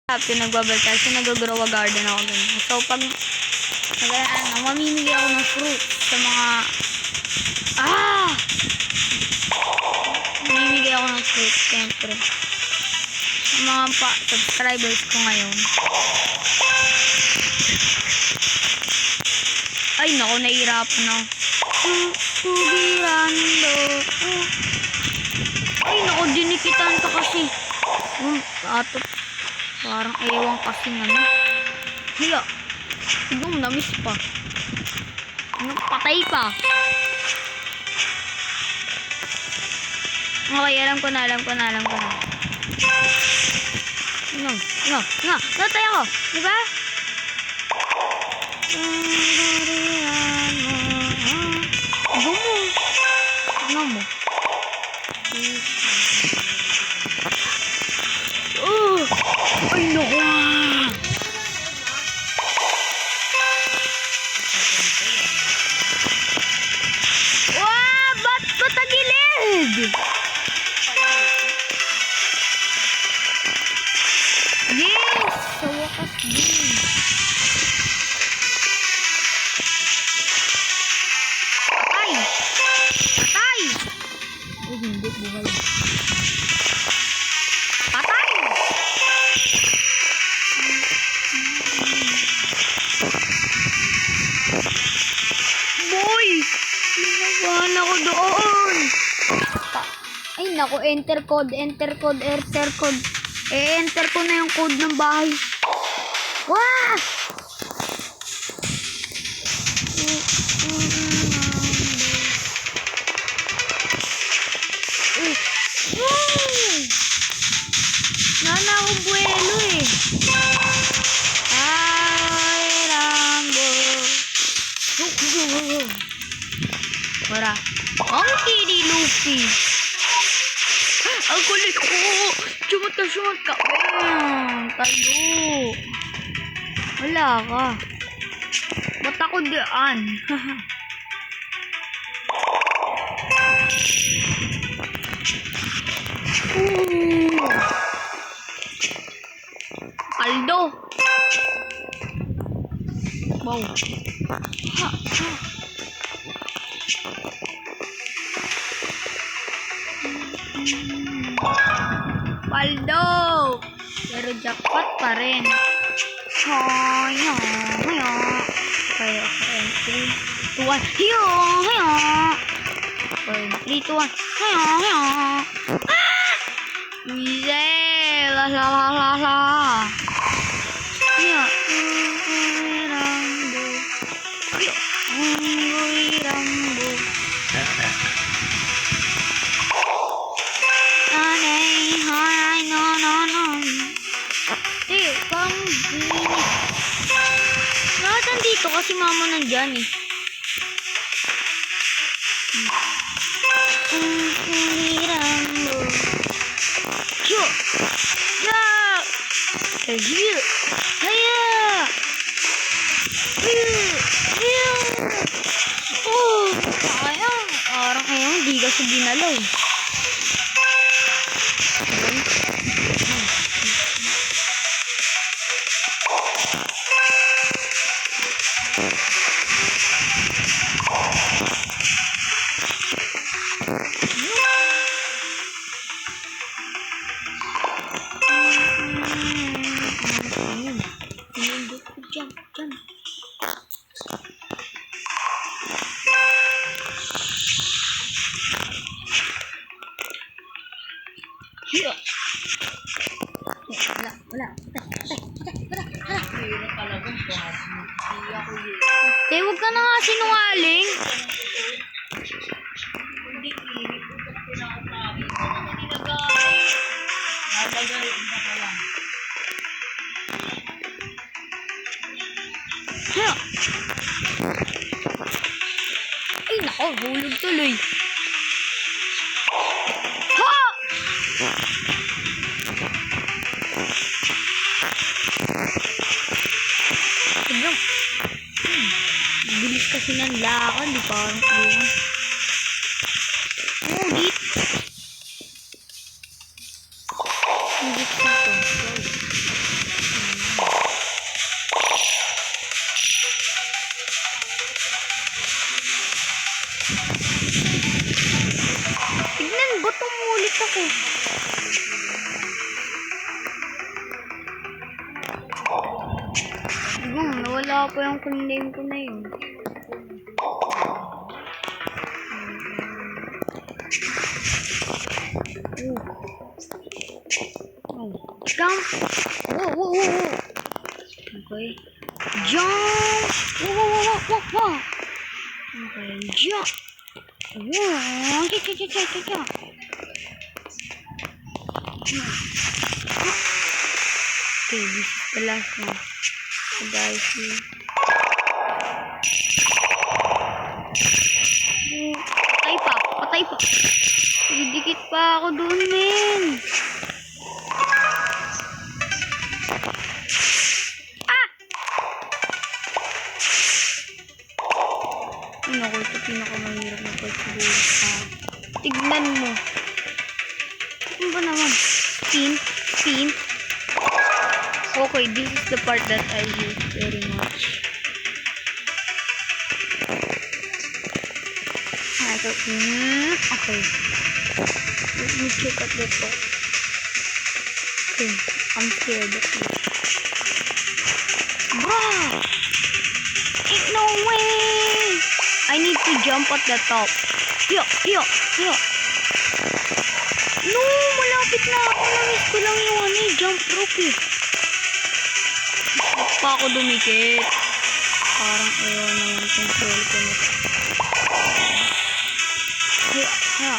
Pinagbabal tayo. So, nag-grow a garden ako dun. So, pag mamimigay ako ng fruit sa mga mamimigay ako ng fruit, siyempre. Sa mga subscribers ko ngayon. Ay, naku, nahihirapan na. Ay, naku, dinikitan ka kasi. Atot. Parang ewan kasi ano. Hiya. Sigong namis pa. Patay pa. Okay, alam ko na. Natay ako. Diba? Gumo. Ano mo? Ay, naku. Ba't patagilid? Yes! Sa wakas din. Patay! Oh, hindi, buhay. Patay! Boy! Nagahan ako doon. Ay, naku, enter code. Enter ko na yung code ng bahay. Wah! Nana ako buwelo eh. Ay, Rambo. Wala. Ang kiri Luffy. Ang kulit ko. Sumot ka. Tayo. Wala ka. Ba't ako diyan? Aldo. Wow. Paldo. Pero jackpot pa rin. Kaya. 3, 2, 1. Hiyo. 3, 2, 1. Wizel. La. Hiyo. Rambo. Nandito kasi mama nandyan eh. Rambo. Oh, sayang. Parang ngayon, hindi kasi ginalaw. Diyan. Hiyo. Wala. Huwag ka na nga sinungaling. Ay, nako, hulog tuloy. Bilis kasi ng lakad, di parang kuha. Ngunit. Ngunit na to. Nawala pa yung name ko na yun. Jump! Whoa! Okay. Jump! Whoa! Okay, jump! Whoa! Cha! Okay, this is the last one. So guys, patay pa. Didikit pa ako dun, men. Ano ko, ito pinakamahirap na pagsiguro. Tignan mo. Ano ba naman? Spin. Okay, this is the part that I hate very much. Okay. Let me check at the top. Okay, I'm scared of this. Bruh! Ain't no way! I need to jump at the top. Yo! No! Malapit na ako. Na-miss ko lang yung jump rope eh. Huwag pa ako dumikit. Parang ayaw naman control ko na. Hiya.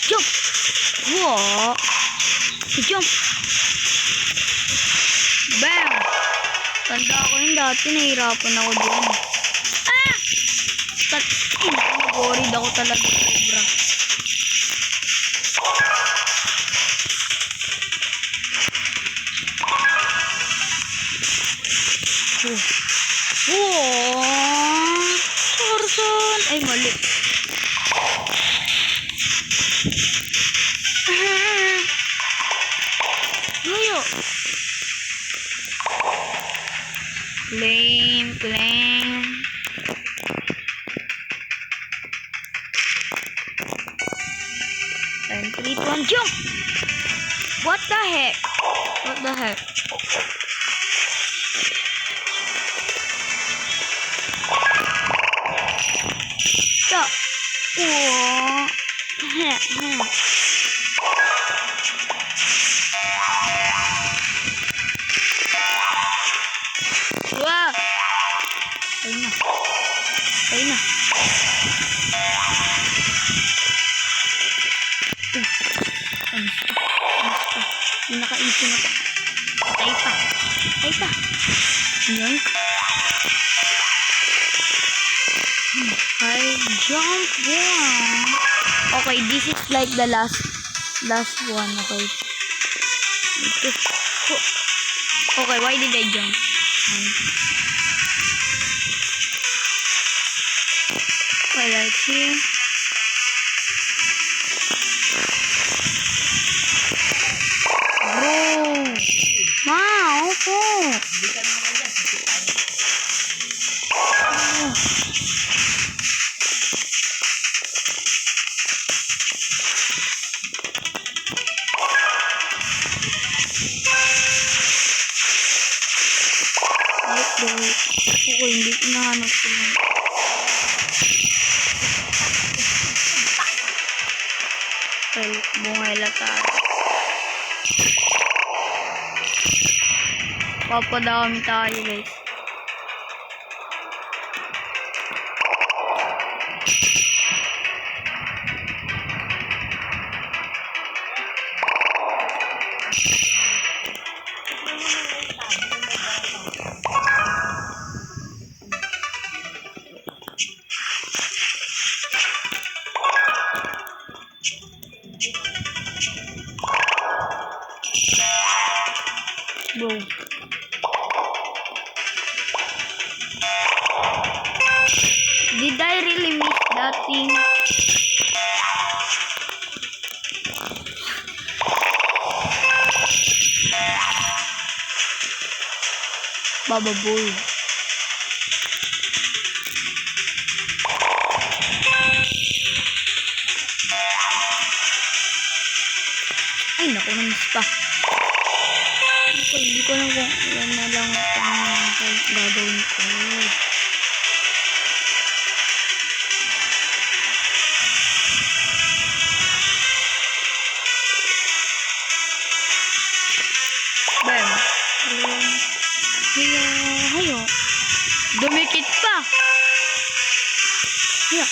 Jump! Whoa! Jump! Bam! Tanda ko yun dati, nahirapan ako dun. Worried ako talaga sobra. Tarzan! Ay, mali. Layo. Claim. 10, 3, 2, 1, jump! What the heck? Stop! Whoa! Wow! Ayun na. Yung nakaisi na to. Patay pa. Yan. Okay, jump one. Okay, this is like the last one. Okay, why did I jump? Okay, let's see. Okay, hindi nahanap ko lang. Okay, bungayla tayo. Papadami tayo, guys. Bro. Did I really ating bababoy. Ay, naku, namis pa. Hindi ko alam kung ilan na lang ang gagawin ko. Bam. Hayo. Dumikit pa. Hayo.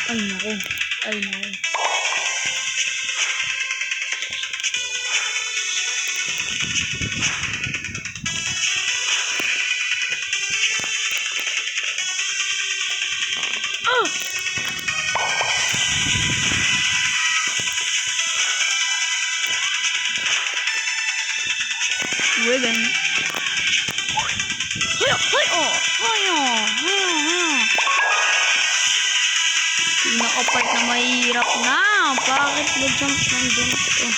Ay, naku. Ay, naku. Ribbon. Pinaka-part na mahirap na. Bakit nag-jump nandun ito?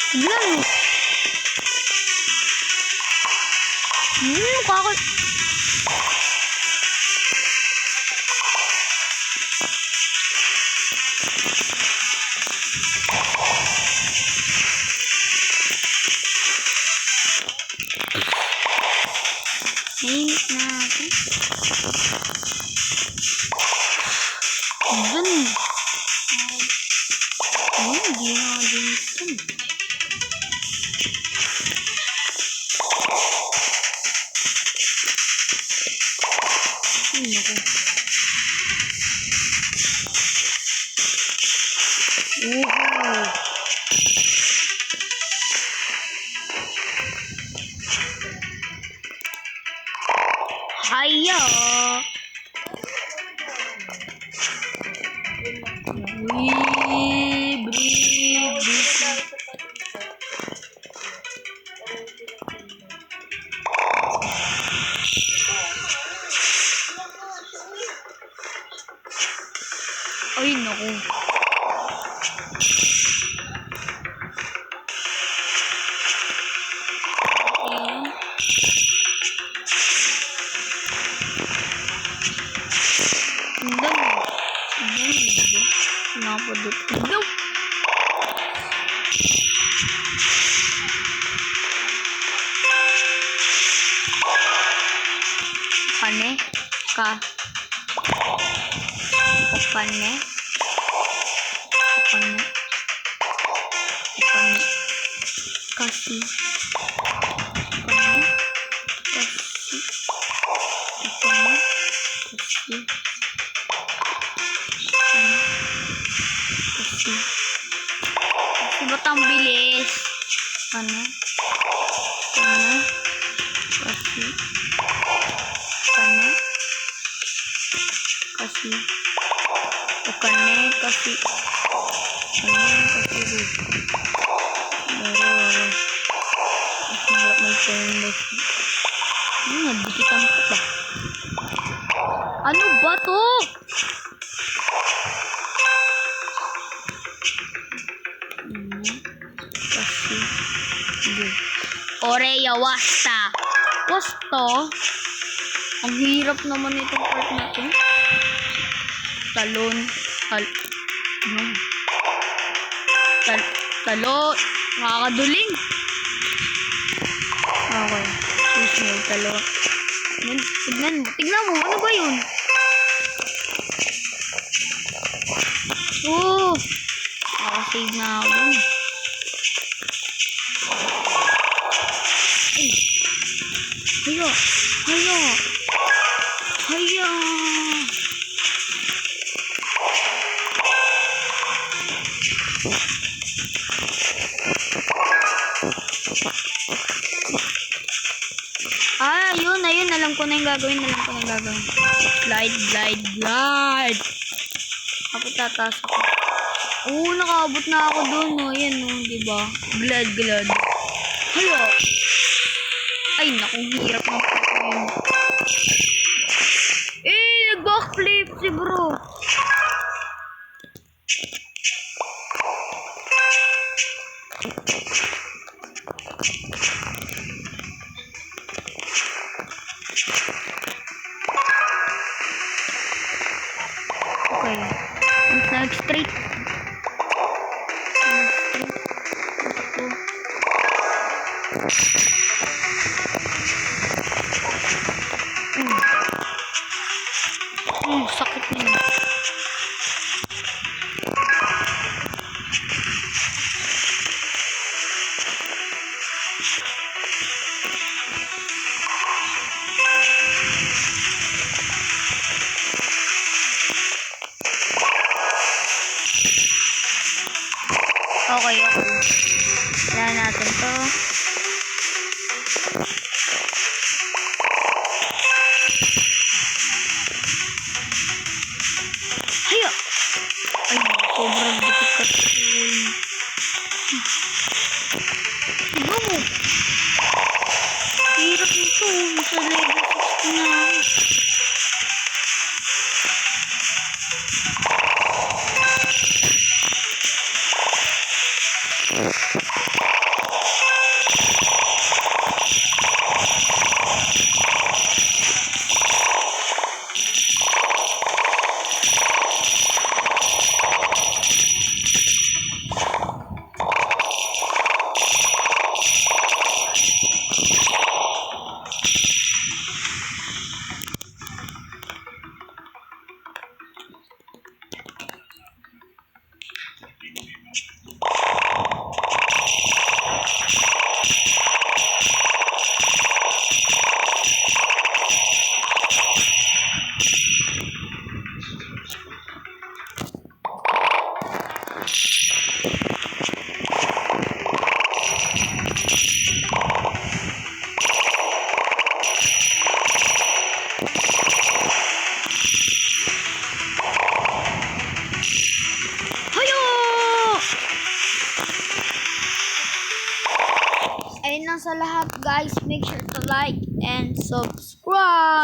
Tignan mo. Bakit? Paint natin. Dun. Hindi na dito. Ay, naku. Hiya! Ay, naku. Napadot. No! Pane ka. Pane. Pane. Pane. Kasi. Pane. Kasi. Pane. Kasi. Kasi ba't ang bilis? Ano? Ano? Kasi. Kane. Kasi. Kane. Kasi. Kane. Kasi. Pero. Kasi may painless. Nagdikitan ko ba? Ano ba to? Oreya Wasta. Wasta? Ang hirap naman itong part na to. Talon. Ano? Talon. Nakakaduling. Okay. Choose me. Talon. Tignan mo. Ano ba yun? Oh! Nakasave na ako dun. Ay! Haya! Haya! Haya! Ayun. Alam ko na yung gagawin. Glide. Ako tataas ako. Oo, nakaabot na ako doon, no. Ayan, no. Diba? Glad. Halo! Ay, naku, hirap ng pagkain. Nag-backflip si bro. Okay. Nag-straight. Sakit niya. Okay. Kailangan natin to. Haya! Ay, sobrang dikit. Diba mo? Hirap nito. Sa level 60 na. Ayun lang sa lahat, guys. Make sure to like and subscribe.